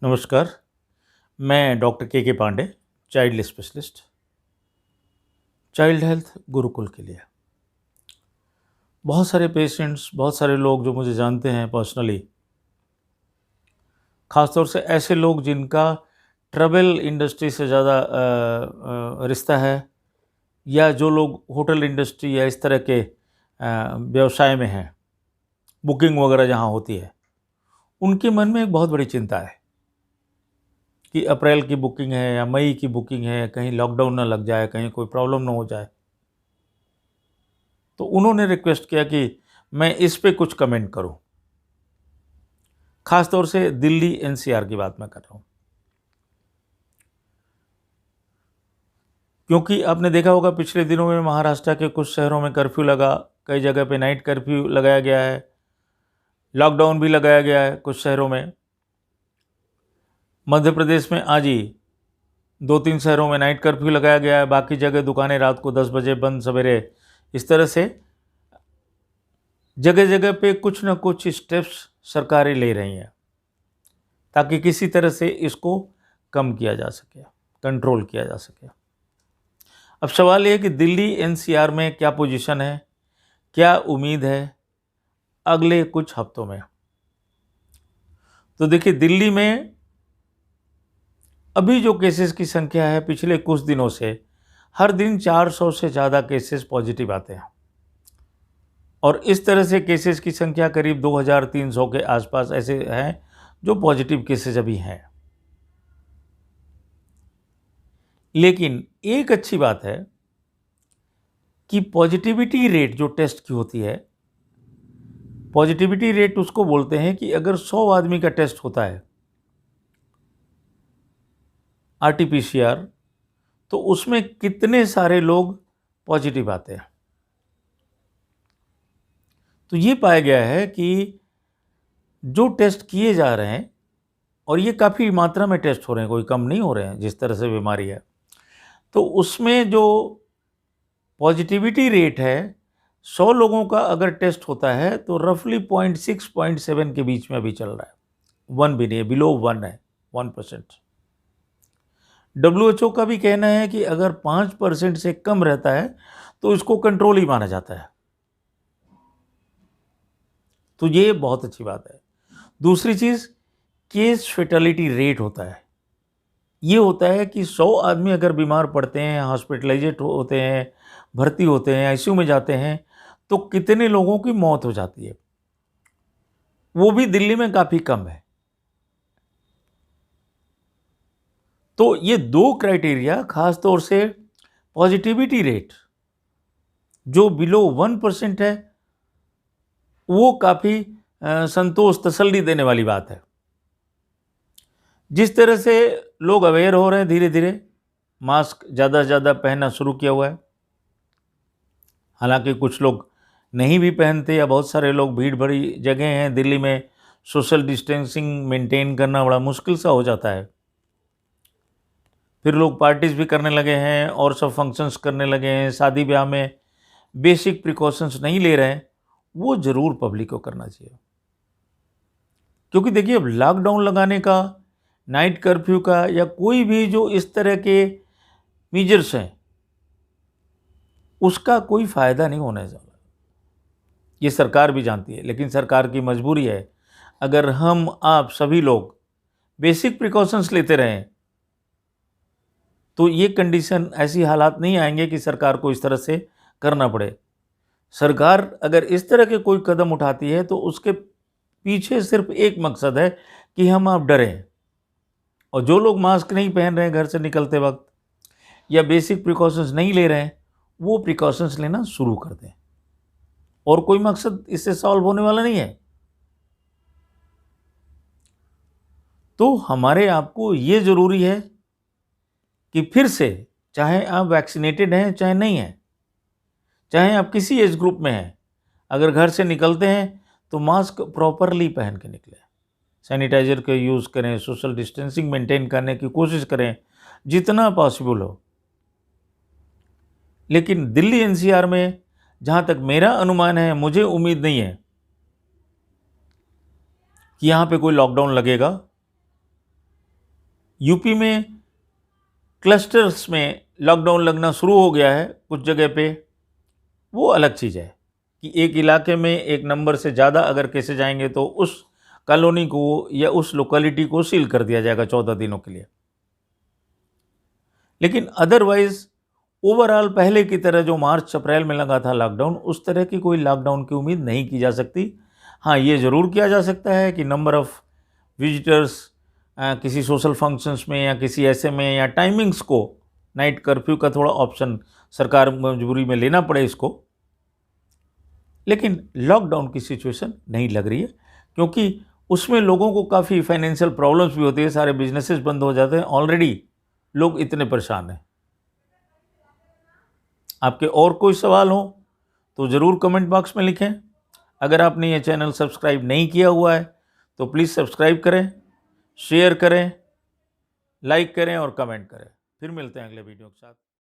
नमस्कार। मैं doctor K Pandey, child specialist, child health Gurukul के लिए। बहुत सारे पेशेंट्स, बहुत सारे लोग जो मुझे जानते हैं पर्सनली, ख़ासतौर से ऐसे लोग जिनका ट्रैवल इंडस्ट्री से ज़्यादा रिश्ता है, या जो लोग होटल इंडस्ट्री या इस तरह के व्यवसाय में हैं, बुकिंग वगैरह जहाँ होती है, उनके मन में एक बहुत बड़ी चिंता है कि अप्रैल की बुकिंग है या मई की बुकिंग है, कहीं लॉकडाउन ना लग जाए, कहीं कोई प्रॉब्लम ना हो जाए। तो उन्होंने रिक्वेस्ट किया कि मैं इस पे कुछ कमेंट करूं। ख़ास तौर से दिल्ली एनसीआर की बात मैं कर रहा हूं, क्योंकि आपने देखा होगा पिछले दिनों में महाराष्ट्र के कुछ शहरों में कर्फ्यू लगा, कई जगह पे नाइट कर्फ्यू लगाया गया है, लॉकडाउन भी लगाया गया है कुछ शहरों में। मध्य प्रदेश में आज ही 2-3 शहरों में नाइट कर्फ्यू लगाया गया है, बाकी जगह दुकानें रात को 10 बजे बंद, सवेरे। इस तरह से जगह जगह पे कुछ ना कुछ स्टेप्स सरकारें ले रही हैं ताकि किसी तरह से इसको कम किया जा सके, कंट्रोल किया जा सके। अब सवाल ये है कि दिल्ली एनसीआर में क्या पोजीशन है, क्या उम्मीद है अगले कुछ हफ्तों में। तो देखिए, दिल्ली में अभी जो केसेस की संख्या है, पिछले कुछ दिनों से हर दिन 400 से ज़्यादा केसेस पॉजिटिव आते हैं, और इस तरह से केसेस की संख्या करीब 2300 के आसपास ऐसे हैं जो पॉजिटिव केसेस अभी हैं। लेकिन एक अच्छी बात है कि पॉजिटिविटी रेट जो टेस्ट की होती है, पॉजिटिविटी रेट उसको बोलते हैं कि अगर 100 आदमी का टेस्ट होता है आरटीपीसीआर, तो उसमें कितने सारे लोग पॉजिटिव आते हैं। तो ये पाया गया है कि जो टेस्ट किए जा रहे हैं, और ये काफ़ी मात्रा में टेस्ट हो रहे हैं, कोई कम नहीं हो रहे हैं जिस तरह से बीमारी है, तो उसमें जो पॉजिटिविटी रेट है, 100 लोगों का अगर टेस्ट होता है तो रफली 0.6-0.7 के बीच में अभी चल रहा है। 1 भी नहीं है, बिलो 1 है, 1%। WHO का भी कहना है कि अगर 5% से कम रहता है तो इसको कंट्रोल ही माना जाता है। तो ये बहुत अच्छी बात है। दूसरी चीज़, केस फेटलिटी रेट होता है। ये होता है कि 100 आदमी अगर बीमार पड़ते हैं, हॉस्पिटलाइजेड होते हैं, भर्ती होते हैं, आईसीयू में जाते हैं, तो कितने लोगों की मौत हो जाती है। वो भी दिल्ली में काफ़ी कम है। तो ये दो क्राइटेरिया, खास तौर से पॉजिटिविटी रेट जो बिलो 1% है, वो काफ़ी संतोष, तसल्ली देने वाली बात है। जिस तरह से लोग अवेयर हो रहे हैं, धीरे धीरे मास्क ज़्यादा से ज़्यादा पहनना शुरू किया हुआ है। हालांकि कुछ लोग नहीं भी पहनते, या बहुत सारे लोग, भीड़ भरी जगह हैं दिल्ली में, सोशल डिस्टेंसिंग मेंटेन करना बड़ा मुश्किल सा हो जाता है। फिर लोग पार्टीज भी करने लगे हैं और सब फंक्शंस करने लगे हैं, शादी ब्याह में बेसिक प्रिकॉशंस नहीं ले रहे हैं। वो ज़रूर पब्लिक को करना चाहिए, क्योंकि देखिए, अब लॉकडाउन लगाने का, नाइट कर्फ्यू का, या कोई भी जो इस तरह के मेजर्स हैं, उसका कोई फ़ायदा नहीं होने वाला। ये सरकार भी जानती है, लेकिन सरकार की मजबूरी है। अगर हम आप सभी लोग बेसिक प्रिकॉशंस लेते रहें, तो ये कंडीशन, ऐसी हालात नहीं आएंगे कि सरकार को इस तरह से करना पड़े। सरकार अगर इस तरह के कोई कदम उठाती है तो उसके पीछे सिर्फ एक मकसद है कि हम आप डरें, और जो लोग मास्क नहीं पहन रहे हैं घर से निकलते वक्त, या बेसिक प्रिकॉशंस नहीं ले रहे हैं, वो प्रिकॉशंस लेना शुरू कर दें। और कोई मकसद इससे सॉल्व होने वाला नहीं है। तो हमारे आपको ये ज़रूरी है कि फिर से, चाहे आप वैक्सीनेटेड हैं चाहे नहीं हैं, चाहे आप किसी एज ग्रुप में हैं, अगर घर से निकलते हैं तो मास्क प्रॉपरली पहन के निकलें, सैनिटाइज़र का यूज़ करें, सोशल डिस्टेंसिंग मेंटेन करने की कोशिश करें जितना पॉसिबल हो। लेकिन दिल्ली एनसीआर में, जहाँ तक मेरा अनुमान है, मुझे उम्मीद नहीं है कि यहाँ पे कोई लॉकडाउन लगेगा। यूपी में क्लस्टर्स में लॉकडाउन लगना शुरू हो गया है कुछ जगह पे, वो अलग चीज़ है कि एक इलाके में एक नंबर से ज़्यादा अगर केसेज आएंगे तो उस कॉलोनी को या उस लोकेलिटी को सील कर दिया जाएगा 14 दिनों के लिए। लेकिन अदरवाइज ओवरऑल पहले की तरह जो मार्च अप्रैल में लगा था लॉकडाउन, उस तरह की कोई लॉकडाउन की उम्मीद नहीं की जा सकती। हाँ, ये ज़रूर किया जा सकता है कि नंबर ऑफ़ विजिटर्स किसी सोशल फंक्शंस में या किसी ऐसे में, या टाइमिंग्स को नाइट कर्फ्यू का थोड़ा ऑप्शन सरकार मजबूरी में लेना पड़े इसको। लेकिन लॉकडाउन की सिचुएशन नहीं लग रही है, क्योंकि उसमें लोगों को काफ़ी फाइनेंशियल प्रॉब्लम्स भी होती है, सारे बिजनेसेस बंद हो जाते हैं, ऑलरेडी लोग इतने परेशान हैं। आपके और कोई सवाल हो तो ज़रूर कमेंट बॉक्स में लिखें। अगर आपने ये चैनल सब्सक्राइब नहीं किया हुआ है तो प्लीज़ सब्सक्राइब करें, शेयर करें, लाइक करें और कमेंट करें। फिर मिलते हैं अगले वीडियो के साथ।